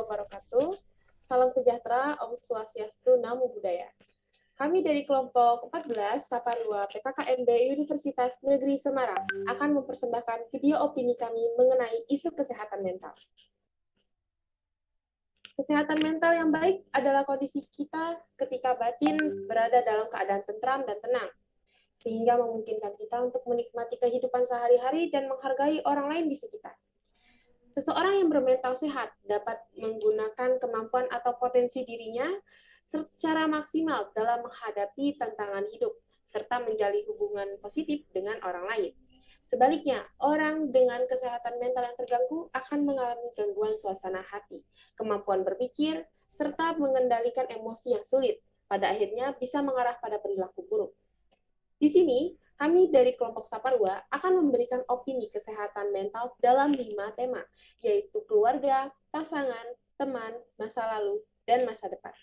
wabarakatuh. Salam sejahtera, Om Swastiastu, Namo Buddhaya. Kami dari kelompok 14 Saparua PKKMB Universitas Negeri Semarang akan mempersembahkan video opini kami mengenai isu kesehatan mental. Kesehatan mental yang baik adalah kondisi kita ketika batin berada dalam keadaan tentram dan tenang, sehingga memungkinkan kita untuk menikmati kehidupan sehari-hari dan menghargai orang lain di sekitar. Seseorang yang bermental sehat dapat menggunakan kemampuan atau potensi dirinya secara maksimal dalam menghadapi tantangan hidup, serta menjalin hubungan positif dengan orang lain. Sebaliknya, orang dengan kesehatan mental yang terganggu akan mengalami gangguan suasana hati, kemampuan berpikir, serta mengendalikan emosi yang sulit. Pada akhirnya bisa mengarah pada perilaku buruk. Di sini, kami dari kelompok Saparua akan memberikan opini kesehatan mental dalam 5 tema, yaitu keluarga, pasangan, teman, masa lalu, dan masa depan.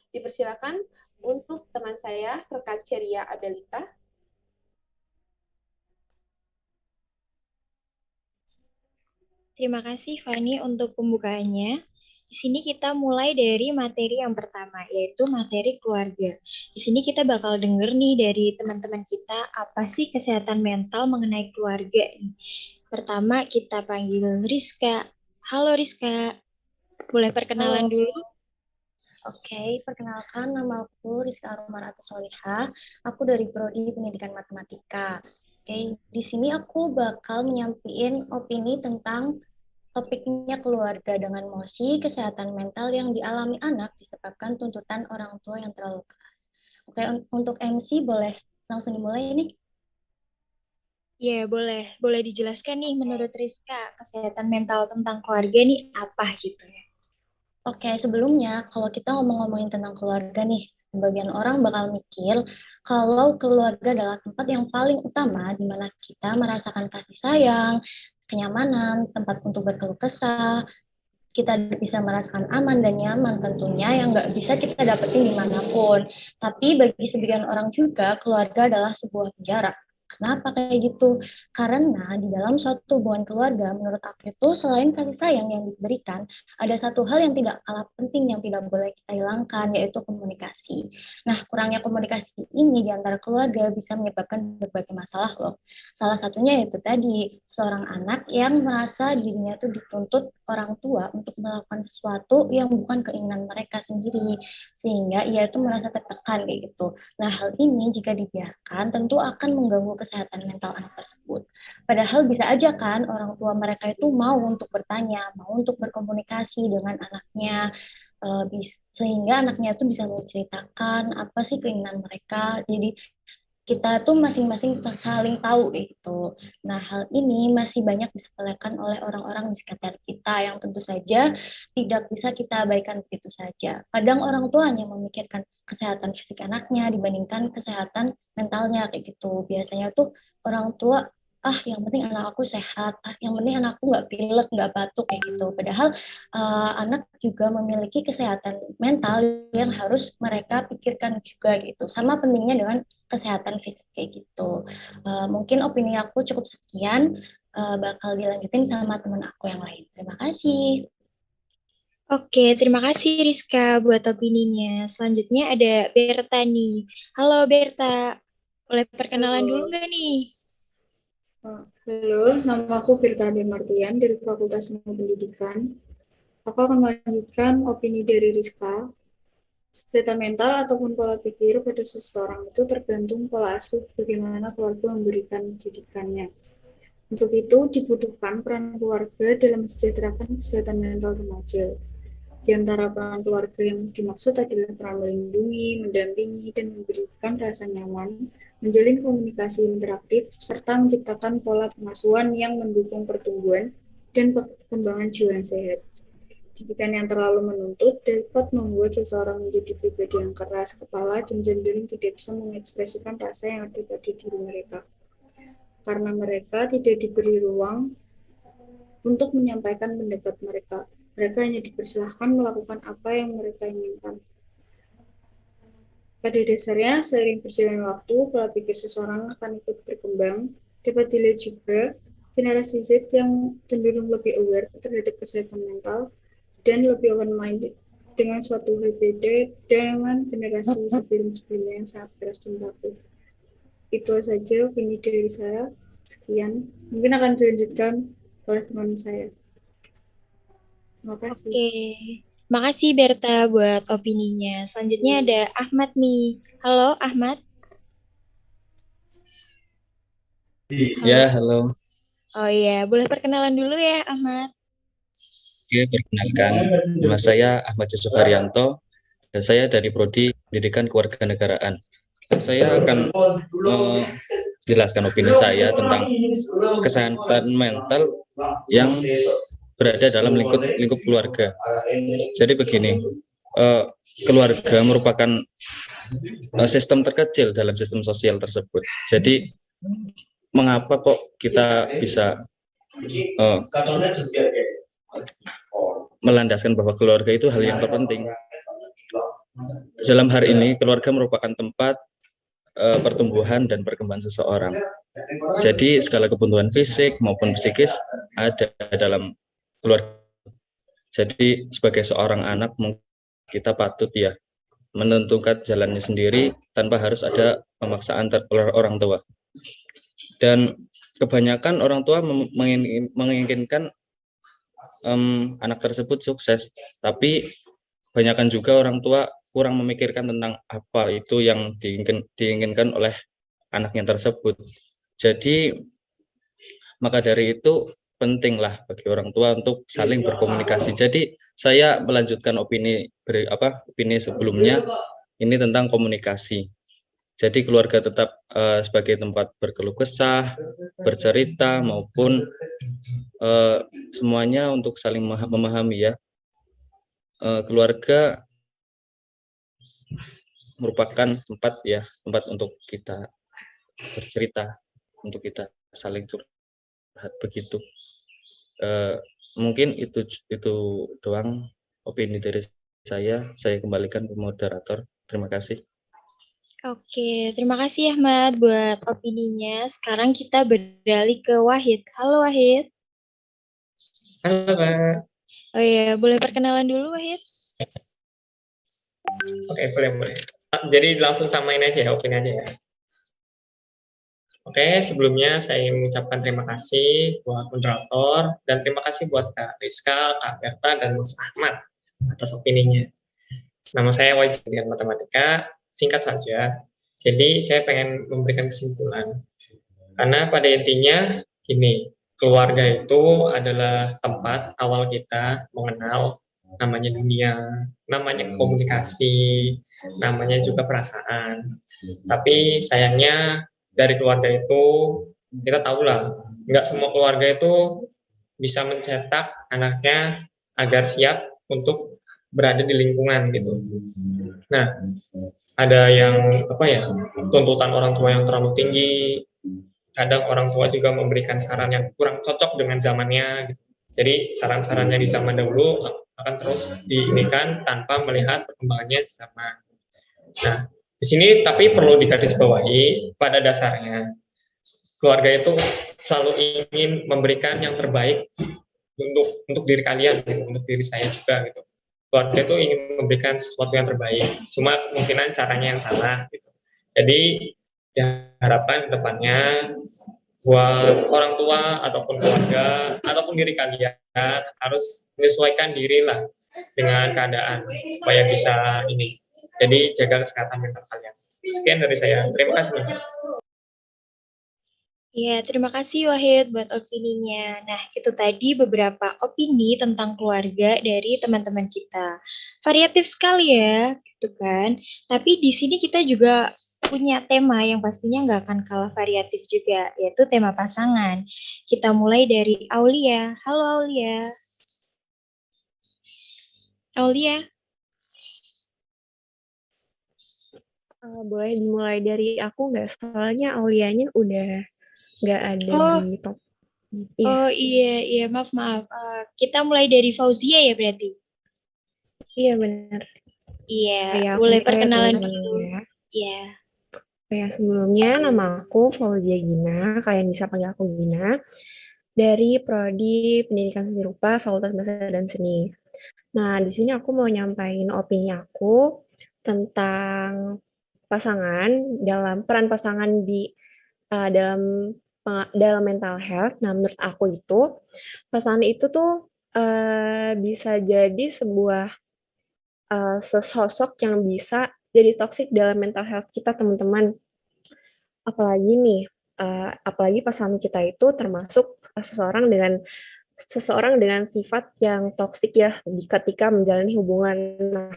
Dipersilakan untuk teman saya, rekan Ceria Abelita. Terima kasih Fani untuk pembukaannya. Di sini kita mulai dari materi yang pertama, yaitu materi keluarga. Di sini kita bakal denger nih dari teman-teman kita, apa sih kesehatan mental mengenai keluarga. Pertama kita panggil Rizka. Halo Rizka, boleh perkenalan Halo. dulu? Oke, perkenalkan nama aku Rizka Arumarata Solihah. Aku dari Prodi Pendidikan Matematika. Oke, di sini aku bakal menyampaikan opini tentang topiknya keluarga dengan emosi, kesehatan mental yang dialami anak disebabkan tuntutan orang tua yang terlalu keras. Oke, untuk MC boleh langsung dimulai nih. Ya, boleh. Boleh dijelaskan nih menurut Rizka, kesehatan mental tentang keluarga nih apa gitu ya? Oke, sebelumnya kalau kita ngomongin tentang keluarga nih, sebagian orang bakal mikir kalau keluarga adalah tempat yang paling utama di mana kita merasakan kasih sayang, kenyamanan, tempat untuk berkeluh kesah, kita bisa merasakan aman dan nyaman tentunya yang nggak bisa kita dapetin dimanapun. Tapi bagi sebagian orang juga keluarga adalah sebuah penjara. Kenapa kayak gitu? Karena di dalam suatu hubungan keluarga, menurut aku itu selain kasih sayang yang diberikan, ada satu hal yang tidak kalah penting yang tidak boleh kita hilangkan, yaitu komunikasi. Nah, kurangnya komunikasi ini di antara keluarga bisa menyebabkan berbagai masalah loh. Salah satunya itu tadi, seorang anak yang merasa dirinya itu dituntut orang tua untuk melakukan sesuatu yang bukan keinginan mereka sendiri, sehingga ia itu merasa tertekan kayak gitu. Nah, hal ini jika dibiarkan tentu akan mengganggu kesehatan mental anak tersebut. Padahal bisa aja kan orang tua mereka itu mau untuk bertanya, mau untuk berkomunikasi dengan anaknya, sehingga anaknya itu bisa menceritakan apa sih keinginan mereka. Jadi kita tuh masing-masing saling tahu gitu. Nah, hal ini masih banyak disepelekan oleh orang-orang di sekitar kita yang tentu saja tidak bisa kita abaikan begitu saja. Kadang orang tua hanya memikirkan kesehatan fisik anaknya dibandingkan kesehatan mentalnya kayak gitu. Biasanya tuh orang tua yang penting anak aku sehat, yang penting anakku nggak pilek, nggak batuk kayak gitu. Padahal anak juga memiliki kesehatan mental yang harus mereka pikirkan juga gitu. Sama pentingnya dengan kesehatan fisik kayak gitu. Mungkin opini aku cukup sekian, bakal dilanjutin sama teman aku yang lain. Terima kasih. Oke, terima kasih Rizka buat opininya. Selanjutnya ada Berta nih. Halo Berta, boleh perkenalan dulu nggak nih? Halo, nama aku Firta Martian dari Fakultas Ilmu Pendidikan. Aku akan melanjutkan opini dari Rizka. Kesehatan mental ataupun pola pikir pada seseorang itu tergantung pola asuh bagaimana keluarga memberikan didikannya. Untuk itu dibutuhkan peran keluarga dalam mensejahterakan kesehatan mental remaja. Di antara peran keluarga yang dimaksud adalah peran melindungi, mendampingi, dan memberikan rasa nyaman, menjalin komunikasi interaktif, serta menciptakan pola pengasuhan yang mendukung pertumbuhan dan perkembangan jiwa yang sehat. Didikan yang terlalu menuntut dapat membuat seseorang menjadi pribadi yang keras kepala dan cenderung tidak bisa mengekspresikan rasa yang ada pada diri mereka. Karena mereka tidak diberi ruang untuk menyampaikan pendapat mereka. Mereka hanya dipersilahkan melakukan apa yang mereka inginkan. Pada dasarnya, seiring berjalannya waktu, pola pikir seseorang akan ikut berkembang. Dapat dilihat juga generasi Z yang cenderung lebih aware terhadap kesehatan mental dan lebih open-minded dengan suatu hal beda dengan generasi sebelum-sebelumnya yang sangat keras dan baku. Itu saja opini dari saya. Sekian. Mungkin akan dilanjutkan oleh teman saya. Terima kasih. Oke, makasih Berta buat opininya. Selanjutnya ada Ahmad nih. Halo Ahmad. Ya, halo. Oh iya, boleh perkenalan dulu ya Ahmad. Oke, perkenalkan. Nama saya Ahmad Yusuf Haryanto, dan saya dari Prodi Pendidikan Kewarganegaraan. Dan saya akan menjelaskan opini saya tentang kesehatan mental yang berada dalam lingkup keluarga. Jadi begini, keluarga merupakan sistem terkecil dalam sistem sosial tersebut. Jadi mengapa kok kita bisa melandaskan bahwa keluarga itu hal yang terpenting? Dalam hari ini, keluarga merupakan tempat pertumbuhan dan perkembangan seseorang. Jadi segala kebutuhan fisik maupun psikis ada dalam keluarga. Jadi sebagai seorang anak, kita patut ya menentukan jalannya sendiri tanpa harus ada pemaksaan oleh orang tua. Dan kebanyakan orang tua menginginkan anak tersebut sukses, tapi kebanyakan juga orang tua kurang memikirkan tentang apa itu yang diinginkan oleh anaknya tersebut. Jadi maka dari itu pentinglah bagi orang tua untuk saling berkomunikasi. Jadi saya melanjutkan opini sebelumnya ini tentang komunikasi. Jadi keluarga tetap sebagai tempat berkeluh kesah, bercerita maupun semuanya untuk saling memahami ya. Keluarga merupakan tempat untuk kita bercerita, untuk kita saling curhat begitu. Mungkin itu doang opini dari saya. Saya kembalikan ke moderator. Terima kasih. Oke, terima kasih Ahmad buat opininya. Sekarang kita beralih ke Wahid. Halo Wahid. Halo Kak. Oh iya, boleh perkenalan dulu Wahid? Oke, boleh. Jadi langsung samain aja ya, opini aja ya. Oke, sebelumnya saya ingin mengucapkan terima kasih buat moderator dan terima kasih buat Kak Rizka, Kak Berta, dan Mas Ahmad atas opininya. Nama saya Wajib dengan Matematika, singkat saja. Jadi saya pengen memberikan kesimpulan. Karena pada intinya gini, keluarga itu adalah tempat awal kita mengenal namanya dunia, namanya komunikasi, namanya juga perasaan. Tapi sayangnya dari keluarga itu kita tahulah, nggak semua keluarga itu bisa mencetak anaknya agar siap untuk berada di lingkungan gitu. Nah, ada yang tuntutan orang tua yang terlalu tinggi. Kadang orang tua juga memberikan saran yang kurang cocok dengan zamannya gitu. Jadi saran-sarannya di zaman dahulu akan terus diinikan tanpa melihat perkembangannya di zaman. Nah, di sini tapi perlu digarisbawahi pada dasarnya keluarga itu selalu ingin memberikan yang terbaik untuk diri kalian gitu, untuk diri saya juga gitu. Keluarga itu ingin memberikan sesuatu yang terbaik, cuma kemungkinan caranya yang salah gitu. Jadi diharapkan depannya buat orang tua ataupun keluarga ataupun diri kalian harus menyesuaikan diri lah dengan keadaan supaya bisa ini. Jadi jaga kesehatan mental kalian. Sekian dari saya. Terima kasih. Ya, terima kasih Wahid buat opininya. Nah, itu tadi beberapa opini tentang keluarga dari teman-teman kita. Variatif sekali ya, gitu kan. Tapi di sini kita juga punya tema yang pastinya nggak akan kalah variatif juga, yaitu tema pasangan. Kita mulai dari Aulia. Halo Aulia. Aulia. Boleh dimulai dari aku nggak? Soalnya Aulianya udah nggak ada di top. Oh iya, maaf. Kita mulai dari Fauzia ya berarti? Iya benar. Iya, boleh perkenalan dulu. Iya. Ya, sebelumnya nama aku Fauzia Gina, kalian bisa panggil aku Gina, dari Prodi Pendidikan Seni Rupa Fakultas Bahasa dan Seni. Nah, di sini aku mau nyampaikan opini aku tentang pasangan, dalam peran pasangan di dalam mental health. Nah, menurut aku itu pasangan itu tuh bisa jadi sebuah sesosok yang bisa jadi toksik dalam mental health kita, teman-teman. Apalagi nih, apalagi pasangan kita itu termasuk seseorang dengan sifat yang toksik ya ketika menjalani hubungan. Nah,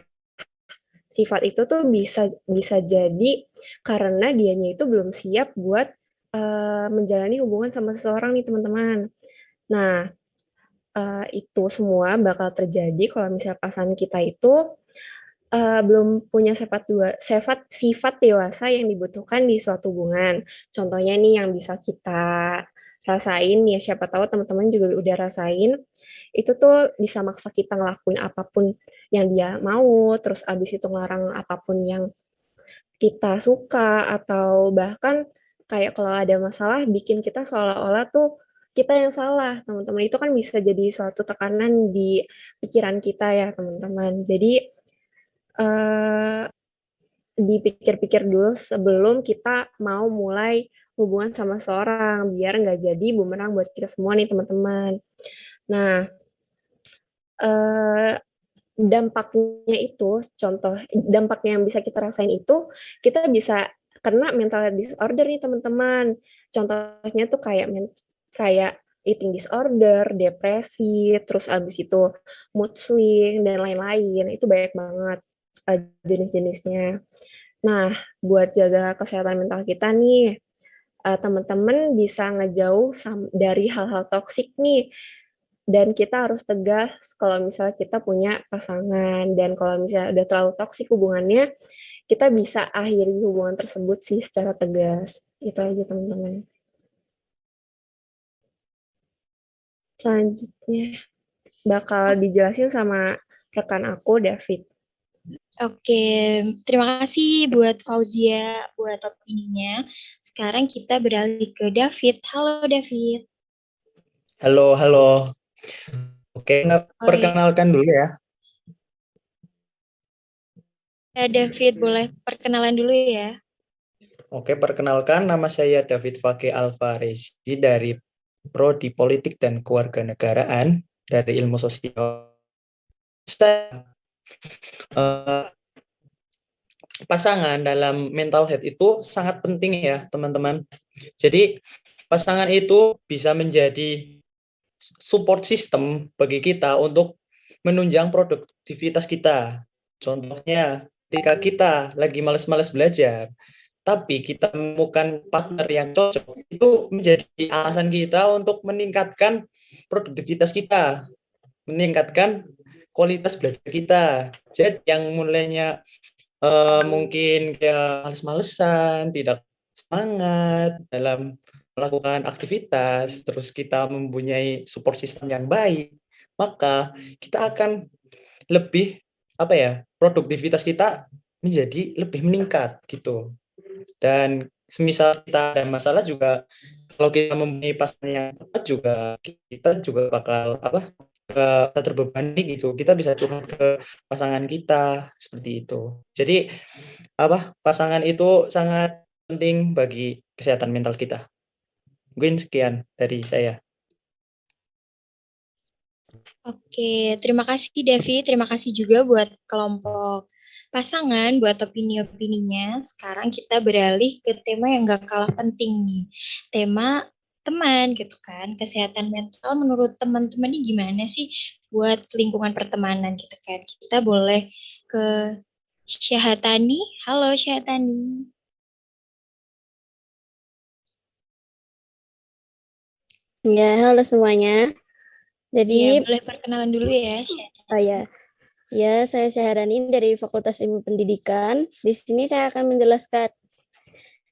sifat itu tuh bisa bisa jadi karena dianya itu belum siap buat menjalani hubungan sama seseorang nih, teman-teman. Nah, itu semua bakal terjadi kalau misalnya pasangan kita itu belum punya sifat dewasa yang dibutuhkan di suatu hubungan. Contohnya nih yang bisa kita rasain ya, siapa tahu teman-teman juga udah rasain, itu tuh bisa maksa kita ngelakuin apapun yang dia mau, terus abis itu ngelarang apapun yang kita suka, atau bahkan kayak kalau ada masalah bikin kita seolah-olah tuh kita yang salah, teman-teman. Itu kan bisa jadi suatu tekanan di pikiran kita ya, teman-teman. Jadi eh, dipikir-pikir dulu sebelum kita mau mulai hubungan sama seorang, biar nggak jadi bumerang buat kita semua nih, teman-teman. Nah, eh, dampaknya itu, dampaknya yang bisa kita rasain itu, kita bisa kena mental disorder nih, teman-teman. Contohnya tuh kayak eating disorder, depresi, terus abis itu mood swing, dan lain-lain. Itu banyak banget jenis-jenisnya. Nah, buat jaga kesehatan mental kita nih, teman-teman bisa ngejauh dari hal-hal toksik nih. Dan kita harus tegas kalau misalnya kita punya pasangan. Dan kalau misalnya udah terlalu toksik hubungannya, kita bisa akhiri hubungan tersebut sih secara tegas. Itu aja, teman-teman. Selanjutnya bakal dijelasin sama rekan aku, David. Oke, terima kasih buat Fauzia buat opininya. Sekarang kita beralih ke David. Halo David. Halo, halo. Oke, perkenalkan dulu ya. Ya, David, boleh perkenalan dulu ya. Oke, perkenalkan nama saya David Fage Alvarezi dari Prodi Politik dan Kewarganegaraan dari Ilmu Sosial. Pasangan dalam mental health itu sangat penting ya, teman-teman. Jadi, pasangan itu bisa menjadi support system bagi kita untuk menunjang produktivitas kita. Contohnya, ketika kita lagi malas-malas belajar, tapi kita menemukan partner yang cocok, itu menjadi alasan kita untuk meningkatkan produktivitas kita, meningkatkan kualitas belajar kita. Jadi yang mulainya mungkin kayak males-malesan, tidak semangat dalam melakukan aktivitas, terus kita mempunyai support system yang baik, maka kita akan lebih produktivitas kita menjadi lebih meningkat gitu. Dan semisal kita ada masalah juga, kalau kita mempunyai pasangan yang tepat juga, kita juga bakal terbebani gitu. Kita bisa curhat ke pasangan kita seperti itu. Jadi pasangan itu sangat penting bagi kesehatan mental kita. Mungkin sekian dari saya. Oke, terima kasih David. Terima kasih juga buat kelompok pasangan, buat opini-opininya. Sekarang kita beralih ke tema yang gak kalah penting nih. Tema teman gitu kan. Kesehatan mental menurut teman-teman ini gimana sih buat lingkungan pertemanan gitu kan. Kita boleh ke Syahatani. Halo Syahatani. Ya, halo semuanya. Jadi, ya, boleh perkenalan dulu ya, Syahatani. Oh ya. Ya, saya Syaharani dari Fakultas Ilmu Pendidikan. Di sini saya akan menjelaskan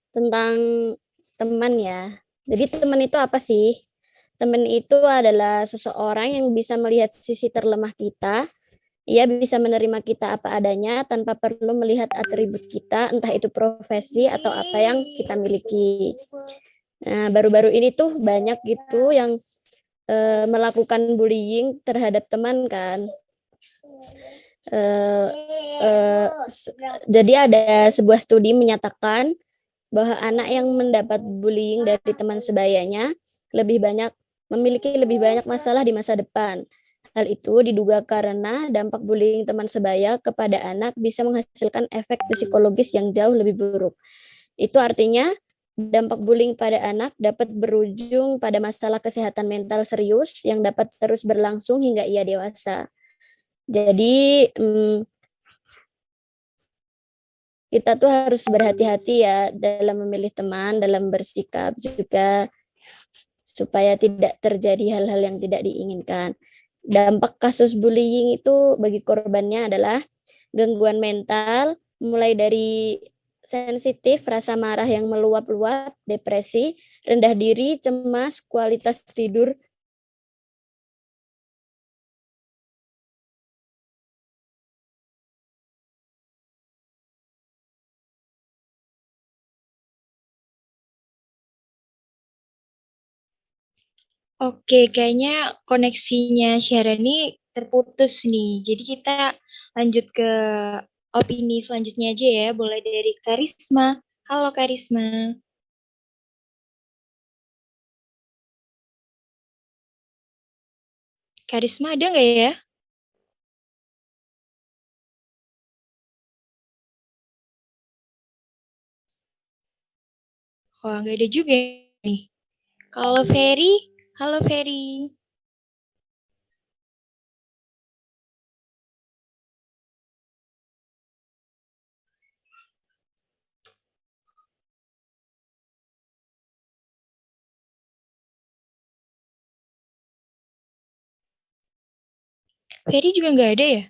tentang teman ya. Jadi teman itu apa sih? Teman itu adalah seseorang yang bisa melihat sisi terlemah kita. Ia bisa menerima kita apa adanya tanpa perlu melihat atribut kita, entah itu profesi atau apa yang kita miliki. Nah, baru-baru ini tuh banyak gitu yang melakukan bullying terhadap teman kan. Eh, jadi ada sebuah studi menyatakan bahwa anak yang mendapat bullying dari teman sebayanya memiliki lebih banyak masalah di masa depan. Hal itu diduga karena dampak bullying teman sebaya kepada anak bisa menghasilkan efek psikologis yang jauh lebih buruk. Itu artinya dampak bullying pada anak dapat berujung pada masalah kesehatan mental serius yang dapat terus berlangsung hingga ia dewasa. Jadi kita tuh harus berhati-hati ya dalam memilih teman, dalam bersikap juga supaya tidak terjadi hal-hal yang tidak diinginkan. Dampak kasus bullying itu bagi korbannya adalah gangguan mental, mulai dari sensitif, rasa marah yang meluap-luap, depresi, rendah diri, cemas, kualitas tidur. Oke, kayaknya koneksinya Syahrini terputus nih. Jadi kita lanjut ke opini selanjutnya aja ya. Boleh dari Karisma. Halo Karisma. Karisma ada nggak ya? Wah, nggak ada juga nih. Kalau Ferry, halo Ferry. Ferry juga nggak ada ya?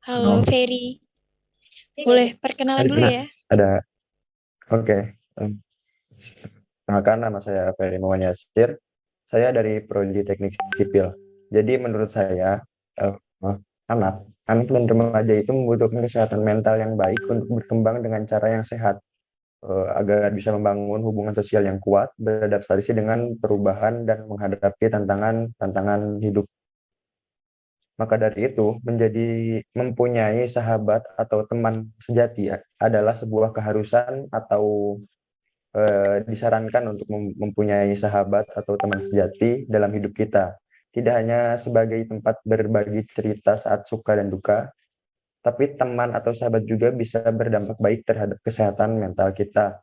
Halo Ferry. Boleh perkenalan dulu ya. Ada. Oke. Perkenalkan, nama saya Ferry Mawan Yasir. Saya dari Prodi Teknik Sipil. Jadi menurut saya anak dan remaja itu membutuhkan kesehatan mental yang baik untuk berkembang dengan cara yang sehat, agar bisa membangun hubungan sosial yang kuat, beradaptasi dengan perubahan dan menghadapi tantangan hidup. Maka dari itu, mempunyai sahabat atau teman sejati adalah sebuah keharusan atau disarankan untuk mempunyai sahabat atau teman sejati dalam hidup kita. Tidak hanya sebagai tempat berbagi cerita saat suka dan duka, tapi teman atau sahabat juga bisa berdampak baik terhadap kesehatan mental kita.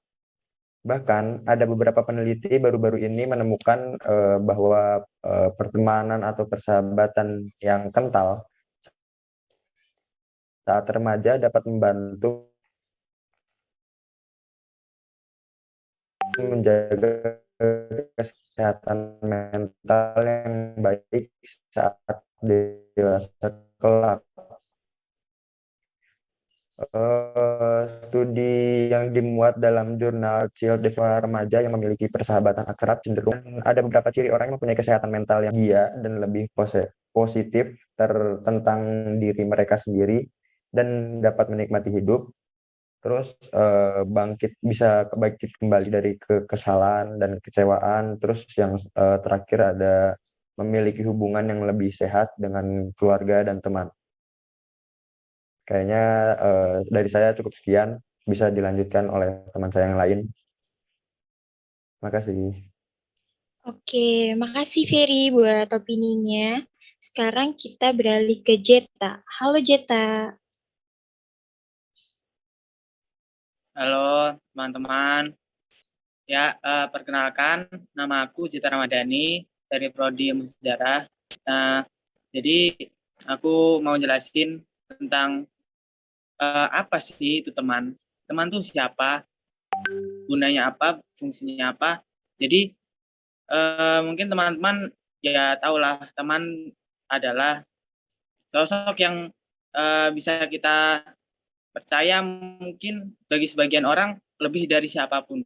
Bahkan ada beberapa peneliti baru-baru ini menemukan bahwa pertemanan atau persahabatan yang kental saat remaja dapat membantu menjaga kesehatan mental yang baik saat dewasa kelak. Studi yang dimuat dalam jurnal Child Development remaja yang memiliki persahabatan akrab cenderung ada beberapa ciri orang yang mempunyai kesehatan mental yang dia dan lebih positif tentang diri mereka sendiri dan dapat menikmati hidup. Terus bisa bangkit kembali dari kekesalan dan kekecewaan. Terus yang terakhir ada memiliki hubungan yang lebih sehat dengan keluarga dan teman. Kayaknya dari saya cukup sekian, bisa dilanjutkan oleh teman saya yang lain. Makasih. Oke, makasih Ferry buat opininya. Sekarang kita beralih ke Jeta. Halo Jeta. Halo teman-teman. Ya, perkenalkan nama aku Cita Ramadhani dari Prodi Ilmu Sejarah. Jadi aku mau jelasin tentang apa sih itu teman. Teman tuh siapa? Gunanya apa? Fungsinya apa? Jadi mungkin teman-teman ya tahulah teman adalah sosok yang bisa kita percaya mungkin bagi sebagian orang lebih dari siapapun.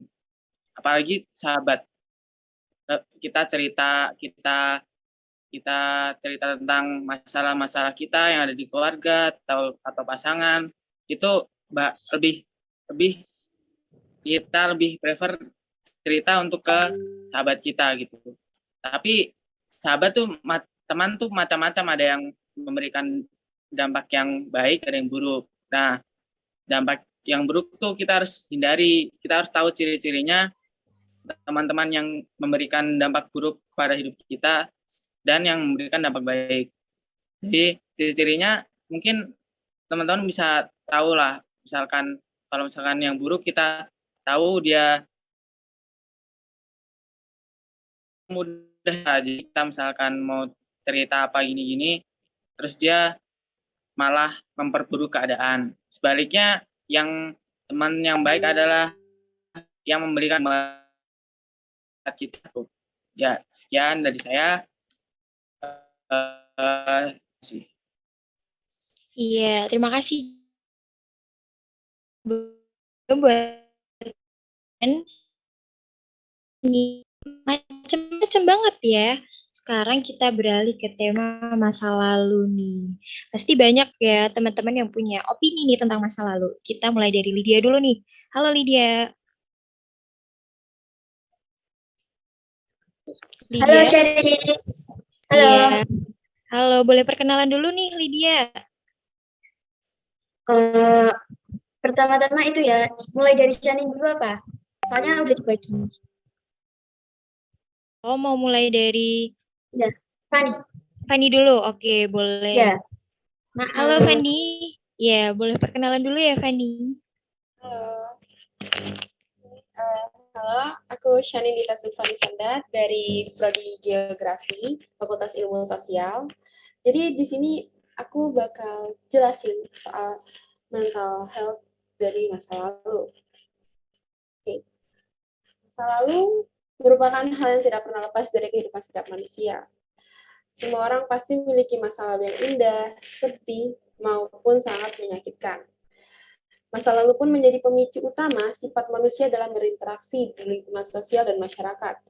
Apalagi sahabat. Kita cerita tentang masalah-masalah kita yang ada di keluarga atau pasangan, itu lebih kita lebih prefer cerita untuk ke sahabat kita gitu. Tapi sahabat tuh teman tuh macam-macam, ada yang memberikan dampak yang baik, ada yang buruk. Nah, dampak yang buruk tuh kita harus hindari, kita harus tahu ciri-cirinya teman-teman yang memberikan dampak buruk pada hidup kita dan yang memberikan dampak baik. Jadi ciri-cirinya mungkin teman-teman bisa tahu lah, misalkan kalau misalkan yang buruk kita tahu dia mudah aja, kita misalkan mau cerita apa gini-gini, terus dia malah memperburuk keadaan. Sebaliknya yang teman yang baik adalah yang memberikan kita. Ya, sekian dari saya. Iya, terima kasih buat ini macam-macam banget ya. Sekarang kita beralih ke tema masa lalu nih. Pasti banyak ya teman-teman yang punya opini nih tentang masa lalu. Kita mulai dari Lydia dulu nih. Halo Lydia. Halo Sherry. Halo. Iya. Halo, boleh perkenalan dulu nih Lydia. Pertama-tama itu ya, mulai dari Shani dulu apa? Soalnya udah dibagi. Oh, mau mulai dari ya, Fani. Fani dulu, oke boleh. Ya. Halo Fani. Ya, boleh perkenalan dulu ya Fani. Halo. Halo, aku Shani Nita Sulfani Sandat dari Prodi Geografi, Fakultas Ilmu Sosial. Jadi di sini aku bakal jelasin soal mental health dari masa lalu. Oke. Masa lalu merupakan hal yang tidak pernah lepas dari kehidupan setiap manusia. Semua orang pasti memiliki masa lalu yang indah, sedih, maupun sangat menyakitkan. Masa lalu pun menjadi pemicu utama sifat manusia dalam berinteraksi di lingkungan sosial dan masyarakat.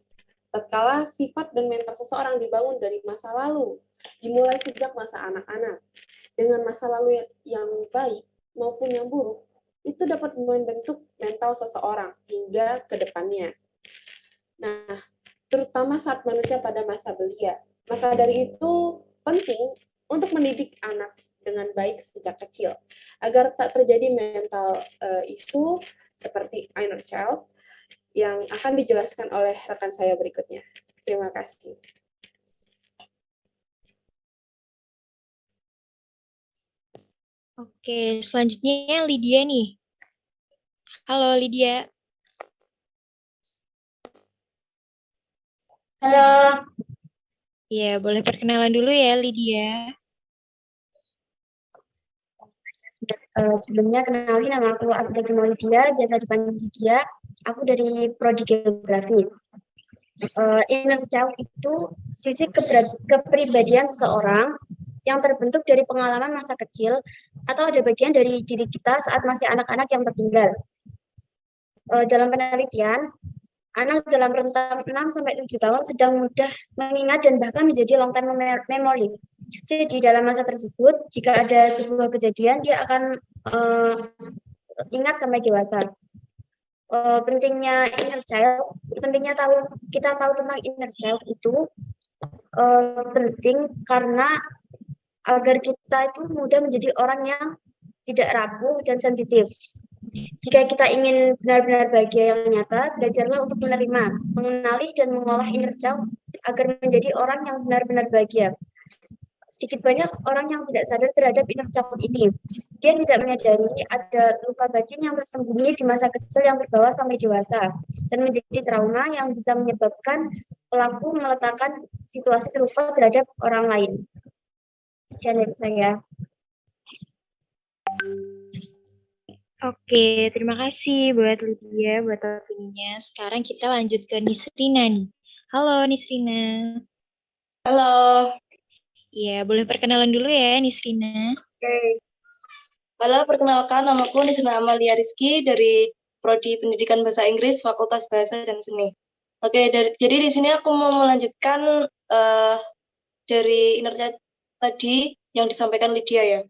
Tatkala sifat dan mental seseorang dibangun dari masa lalu, dimulai sejak masa anak-anak. Dengan masa lalu yang baik maupun yang buruk, itu dapat membentuk mental seseorang hingga ke depannya. Nah, terutama saat manusia pada masa belia. Maka dari itu penting untuk mendidik anak dengan baik sejak kecil, agar tak terjadi mental isu seperti inner child yang akan dijelaskan oleh rekan saya berikutnya. Terima kasih. Oke, selanjutnya Lydia nih. Halo Lydia. Halo. Ya, boleh perkenalan dulu ya Lydia. Sebelumnya kenalin, nama aku Abdul Lydia, biasa dipanggil Lydia. Aku dari Prodi Geografi. Inner child itu sisi kepribadian seseorang yang terbentuk dari pengalaman masa kecil atau ada bagian dari diri kita saat masih anak-anak yang tertinggal. Dalam penelitian, anak dalam rentang 6-7 tahun sedang mudah mengingat dan bahkan menjadi long time memory. Jadi dalam masa tersebut, jika ada sebuah kejadian, dia akan ingat sampai dewasa. Pentingnya inner child, pentingnya kita tahu tentang inner child itu penting karena agar kita itu mudah menjadi orang yang tidak rapuh dan sensitif. Jika kita ingin benar-benar bahagia yang nyata, belajarlah untuk menerima, mengenali, dan mengolah inner child agar menjadi orang yang benar-benar bahagia. Sedikit banyak orang yang tidak sadar terhadap inner child ini. Dia tidak menyadari ada luka batin yang tersembunyi di masa kecil yang terbawa sampai dewasa, dan menjadi trauma yang bisa menyebabkan pelaku meletakkan situasi serupa terhadap orang lain. Sekian dari saya. Oke, terima kasih buat Lydia, buat opininya. Sekarang kita lanjut ke Nisrina nih. Halo Nisrina. Halo. Iya, boleh perkenalan dulu ya Nisrina. Oke. Halo, perkenalkan namaku Nisrina Amalia Rizky dari Prodi Pendidikan Bahasa Inggris, Fakultas Bahasa dan Seni. Oke, jadi di sini aku mau melanjutkan dari inner child tadi yang disampaikan Lydia ya.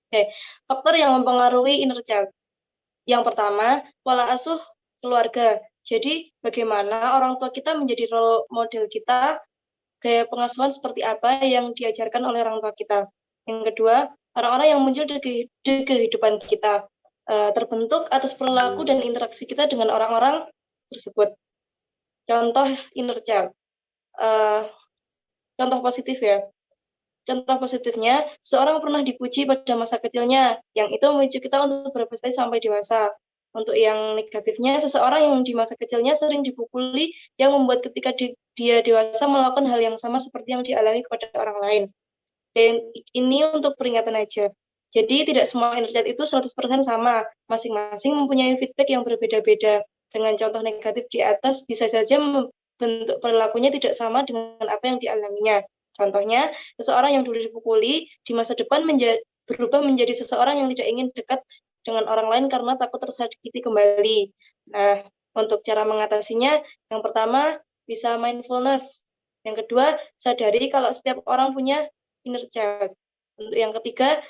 Oke, faktor yang mempengaruhi inner child. Yang pertama, pola asuh keluarga. Jadi, bagaimana orang tua kita menjadi role model kita gaya pengasuhan seperti apa yang diajarkan oleh orang tua kita. Yang kedua, orang-orang yang muncul di kehidupan kita terbentuk atas perilaku dan interaksi kita dengan orang-orang tersebut. Contoh inner child. Contoh positif ya. Contoh positifnya, seorang pernah dipuji pada masa kecilnya, yang itu memicu kita untuk berprestasi sampai dewasa. Untuk yang negatifnya, seseorang yang di masa kecilnya sering dipukuli, yang membuat ketika dia dewasa melakukan hal yang sama seperti yang dialami kepada orang lain. Dan ini untuk peringatan aja. Jadi tidak semua inner child itu 100% sama, masing-masing mempunyai feedback yang berbeda-beda. Dengan contoh negatif di atas, bisa saja bentuk perilakunya tidak sama dengan apa yang dialaminya. Contohnya, seseorang yang dulu dipukuli, di masa depan berubah menjadi seseorang yang tidak ingin dekat dengan orang lain karena takut tersakiti kembali. Nah, untuk cara mengatasinya, yang pertama, bisa mindfulness. Yang kedua, sadari kalau setiap orang punya inner child. Untuk yang ketiga,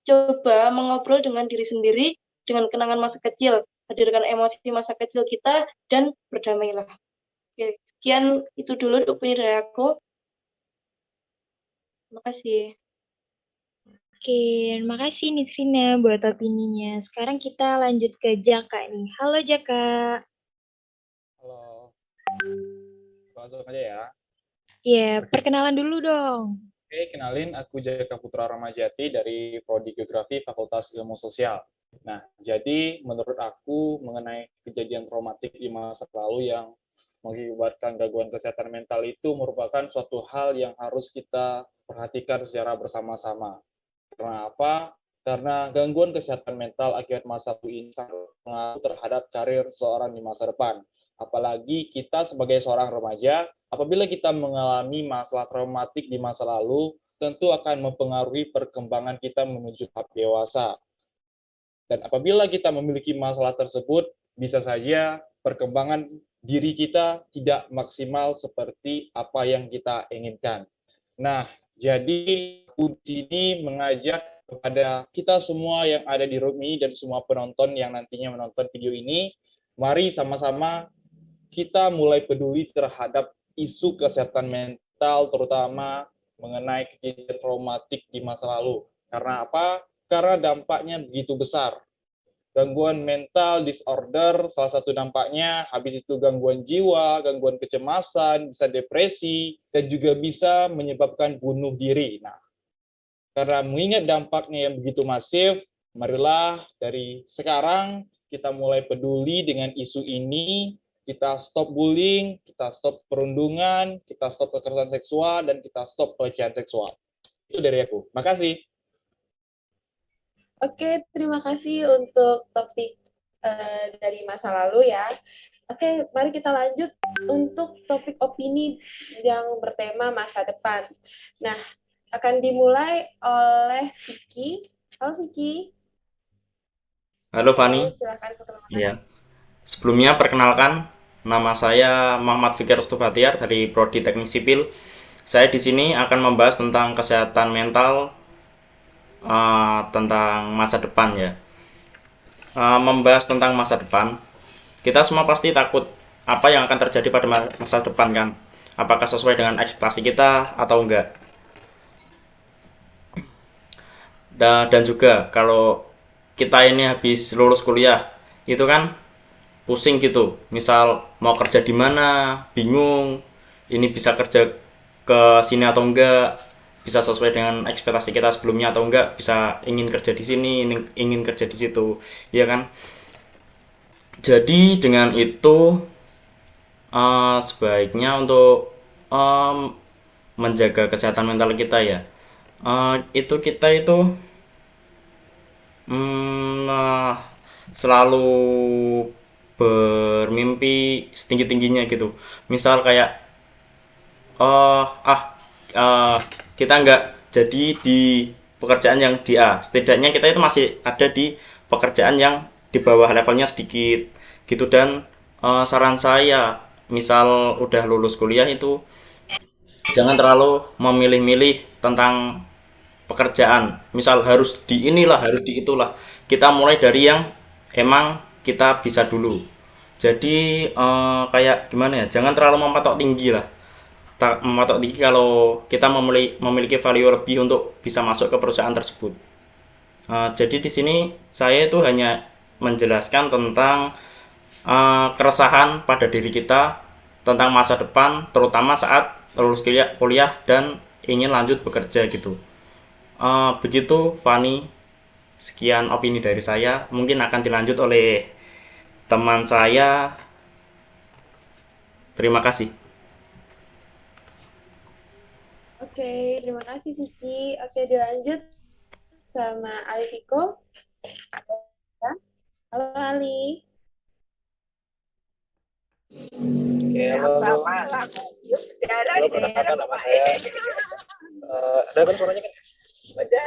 coba mengobrol dengan diri sendiri, dengan kenangan masa kecil. Hadirkan emosi masa kecil kita, dan berdamailah. Oke, sekian itu dulu opini dari aku. Terima kasih. Oke, makasih Nisrina buat opininya. Sekarang kita lanjut ke Jaka nih. Halo Jaka. Halo. Langsung aja ya. Ya, perkenalan dulu dong. Oke, kenalin aku Jaka Putra Ramajati dari Prodi Geografi Fakultas Ilmu Sosial. Nah, jadi menurut aku mengenai kejadian traumatik di masa lalu yang mengakibatkan gangguan kesehatan mental itu merupakan suatu hal yang harus kita perhatikan secara bersama-sama. Karena apa? Karena gangguan kesehatan mental akibat masa lalu ini sangat berpengaruh terhadap karir seseorang di masa depan. Apalagi kita sebagai seorang remaja, apabila kita mengalami masalah traumatik di masa lalu, tentu akan mempengaruhi perkembangan kita menuju tahap dewasa. Dan apabila kita memiliki masalah tersebut, bisa saja perkembangan diri kita tidak maksimal seperti apa yang kita inginkan. Nah, jadi aku di sini mengajak kepada kita semua yang ada di room ini dan semua penonton yang nantinya menonton video ini, mari sama-sama kita mulai peduli terhadap isu kesehatan mental, terutama mengenai kejadian traumatik di masa lalu. Karena apa? Karena dampaknya begitu besar. Gangguan mental disorder, salah satu dampaknya, habis itu gangguan jiwa, gangguan kecemasan, bisa depresi, dan juga bisa menyebabkan bunuh diri. Nah, karena mengingat dampaknya yang begitu masif, marilah dari sekarang kita mulai peduli dengan isu ini, kita stop bullying, kita stop perundungan, kita stop kekerasan seksual, dan kita stop pelecehan seksual. Itu dari aku. Makasih. Oke, terima kasih untuk topik dari masa lalu ya. Oke, mari kita lanjut untuk topik opini yang bertema masa depan. Nah, akan dimulai oleh Vicky. Halo Vicky. Halo Fani. Silakan perkenalkan. Iya. Sebelumnya perkenalkan, nama saya Muhammad Fikir Stubatiar dari Prodi Teknik Sipil. Saya di sini akan membahas tentang kesehatan mental, tentang masa depan ya. Membahas tentang masa depan, kita semua pasti takut apa yang akan terjadi pada masa depan kan. Apakah sesuai dengan ekspektasi kita atau enggak. Dan juga kalau kita ini habis lulus kuliah, itu kan pusing gitu. Misal mau kerja di mana, bingung, ini bisa kerja ke sini atau enggak, bisa sesuai dengan ekspektasi kita sebelumnya atau enggak, bisa ingin kerja di sini, ingin kerja di situ, ya kan? Jadi dengan itu sebaiknya untuk menjaga kesehatan mental kita ya, itu kita itu selalu bermimpi setinggi-tingginya gitu. Misal kayak kita nggak jadi di pekerjaan yang di A, setidaknya kita itu masih ada di pekerjaan yang di bawah levelnya sedikit gitu. Dan saran saya, misal udah lulus kuliah itu jangan terlalu memilih-milih tentang pekerjaan, misal harus di inilah, harus di itulah. Kita mulai dari yang emang kita bisa dulu. Jadi kayak gimana ya, jangan terlalu mematok tinggi lah. mematok tinggi kalau kita memiliki value lebih untuk bisa masuk ke perusahaan tersebut. Jadi di sini saya itu hanya menjelaskan tentang keresahan pada diri kita tentang masa depan, terutama saat lulus kuliah dan ingin lanjut bekerja gitu. Begitu Fani, sekian opini dari saya. Mungkin akan dilanjut oleh teman saya. Terima kasih. Oke, terima kasih Vicky. Oke, dilanjut sama Ali Viko. Halo Ali. Oke, halo. Halo, perkenalkan nama saya. Ada kan suaranya kan? Ada.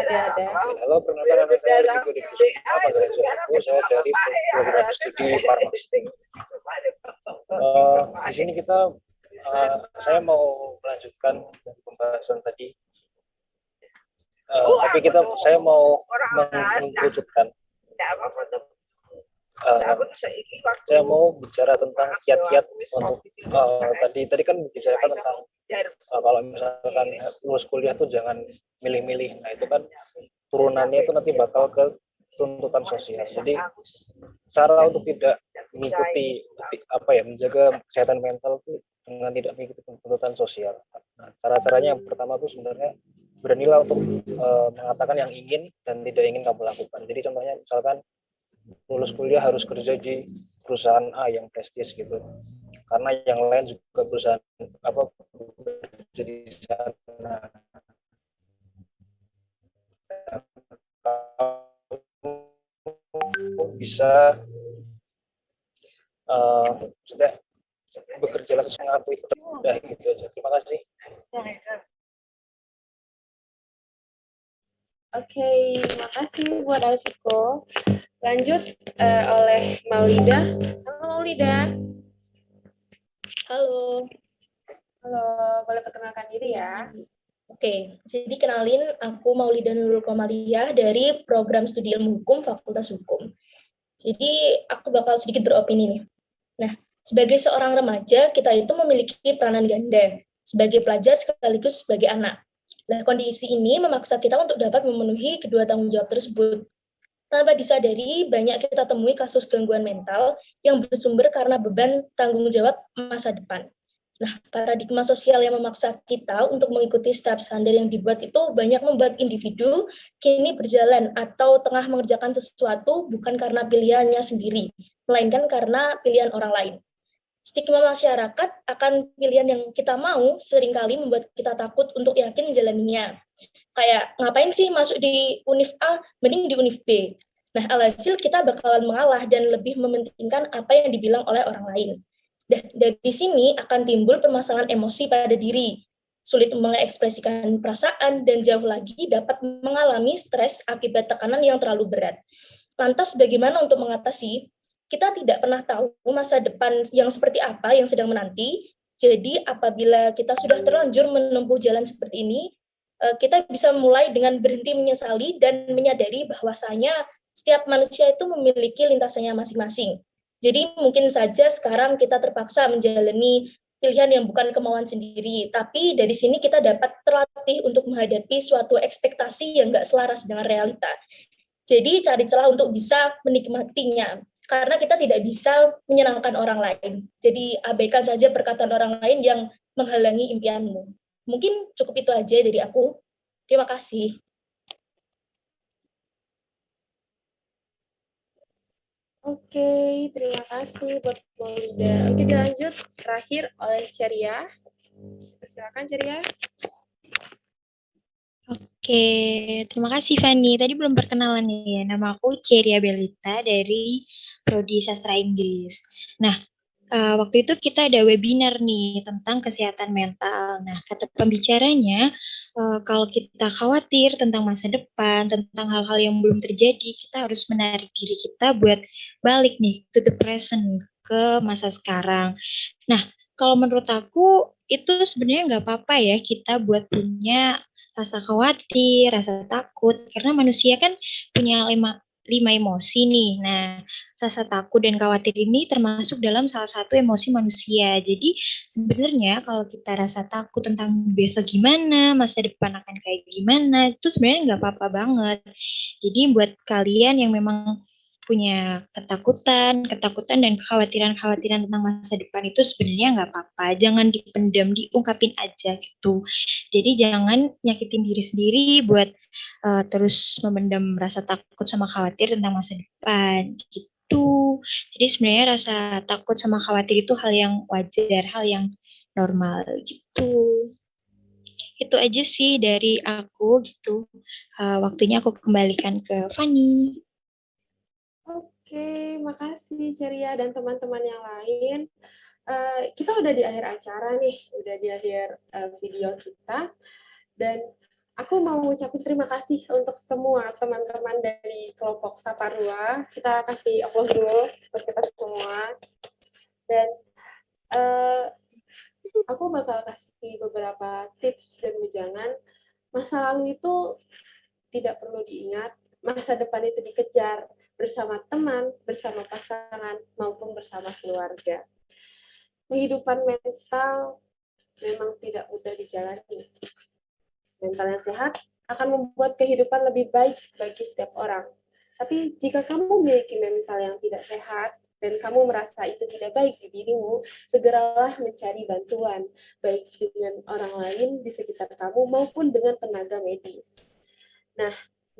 Halo, perkenalkan nama saya Viko di panggilan Suku. Saya dari program studi farmasi. Di sini saya mau melanjutkan pembahasan tadi. Tapi saya mau mengkerucutkan. Saya mau bicara tentang kiat-kiat untuk tadi kan dibicarakan tentang kalau misalkan lulus kuliah tuh jangan milih-milih. Nah itu kan turunannya itu nanti bakal ke tuntutan sosial. Jadi cara untuk tidak mengikuti menjaga kesehatan mental itu dengan tidak mengikuti tuntutan sosial. Nah, cara-caranya yang pertama tuh sebenarnya beranilah untuk mengatakan yang ingin dan tidak ingin kamu lakukan. Jadi contohnya misalkan lulus kuliah harus kerja di perusahaan A yang prestis gitu, karena yang lain juga perusahaan bekerja di sana. Bisa sudah bekerja sesuai itu udah gitu aja. Terima kasih. Oke, makasih buat Alviko. Lanjut oleh Maulida. Halo Maulida. Halo. Halo, boleh perkenalkan diri ya? Oke, jadi kenalin aku Maulida Nurul Komaliyah dari program studi ilmu hukum Fakultas Hukum. Jadi aku bakal sedikit beropini nih. Nah, sebagai seorang remaja, kita itu memiliki peranan ganda sebagai pelajar sekaligus sebagai anak. Nah, kondisi ini memaksa kita untuk dapat memenuhi kedua tanggung jawab tersebut. Tanpa disadari, banyak kita temui kasus gangguan mental yang bersumber karena beban tanggung jawab masa depan. Nah, paradigma sosial yang memaksa kita untuk mengikuti setiap standar yang dibuat itu banyak membuat individu kini berjalan atau tengah mengerjakan sesuatu bukan karena pilihannya sendiri, melainkan karena pilihan orang lain. Stigma masyarakat akan pilihan yang kita mau seringkali membuat kita takut untuk yakin menjalaninya. Kayak, ngapain sih masuk di univ A, mending di univ B. Nah, alhasil kita bakalan mengalah dan lebih mementingkan apa yang dibilang oleh orang lain. Dari sini akan timbul permasalahan emosi pada diri, sulit mengekspresikan perasaan, dan jauh lagi dapat mengalami stres akibat tekanan yang terlalu berat. Lantas bagaimana untuk mengatasi? Kita tidak pernah tahu masa depan yang seperti apa yang sedang menanti. Jadi apabila kita sudah terlanjur menempuh jalan seperti ini, kita bisa mulai dengan berhenti menyesali dan menyadari bahwasanya setiap manusia itu memiliki lintasannya masing-masing. Jadi mungkin saja sekarang kita terpaksa menjalani pilihan yang bukan kemauan sendiri, tapi dari sini kita dapat terlatih untuk menghadapi suatu ekspektasi yang nggak selaras dengan realita. Jadi cari celah untuk bisa menikmatinya. Karena kita tidak bisa menyenangkan orang lain. Jadi abaikan saja perkataan orang lain yang menghalangi impianmu. Mungkin cukup itu aja dari aku. Terima kasih. Oke, terima kasih buat Maulida. Oke, dilanjut terakhir oleh Ceria. Silakan Ceria. Oke, terima kasih Fanny. Tadi belum perkenalan nih ya. Nama aku Ceria Belita dari Prodi Sastra Inggris. Nah, waktu itu kita ada webinar nih tentang kesehatan mental. Nah, kata pembicaranya, kalau kita khawatir tentang masa depan, tentang hal-hal yang belum terjadi, kita harus menarik diri kita buat balik nih to the present, ke masa sekarang. Nah, kalau menurut aku itu sebenarnya nggak apa-apa ya kita buat punya rasa khawatir, rasa takut, karena manusia kan punya lima emosi nih. Nah, rasa takut dan khawatir ini termasuk dalam salah satu emosi manusia. Jadi sebenarnya kalau kita rasa takut tentang besok gimana, masa depan akan kayak gimana, itu sebenarnya nggak apa-apa banget. Jadi buat kalian yang memang punya ketakutan dan kekhawatiran tentang masa depan itu sebenarnya nggak apa-apa. Jangan dipendam, diungkapin aja gitu. Jadi jangan nyakitin diri sendiri buat terus memendam rasa takut sama khawatir tentang masa depan gitu. Jadi sebenarnya rasa takut sama khawatir itu hal yang wajar, hal yang normal gitu. Itu aja sih dari aku gitu. Waktunya aku kembalikan ke Fani. Oke, makasih Ceria dan teman-teman yang lain. Kita udah di akhir acara nih, udah di akhir video kita. Dan aku mau ucapin terima kasih untuk semua teman-teman dari kelompok Saparua. Kita kasih aplaus dulu buat kita semua. Dan aku bakal kasih beberapa tips dan wejangan. Masa lalu itu tidak perlu diingat, masa depan itu dikejar bersama teman, bersama pasangan, maupun bersama keluarga. Kehidupan mental memang tidak mudah dijalani. Mental yang sehat akan membuat kehidupan lebih baik bagi setiap orang. Tapi jika kamu memiliki mental yang tidak sehat, dan kamu merasa itu tidak baik di dirimu, segeralah mencari bantuan, baik dengan orang lain di sekitar kamu maupun dengan tenaga medis. Nah,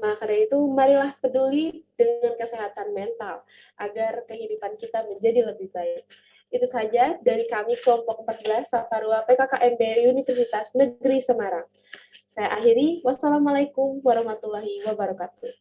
maka dari itu, marilah peduli dengan kesehatan mental, agar kehidupan kita menjadi lebih baik. Itu saja dari kami kelompok 14 Saparua PKKMB Universitas Negeri Semarang. Saya akhiri, wassalamualaikum warahmatullahi wabarakatuh.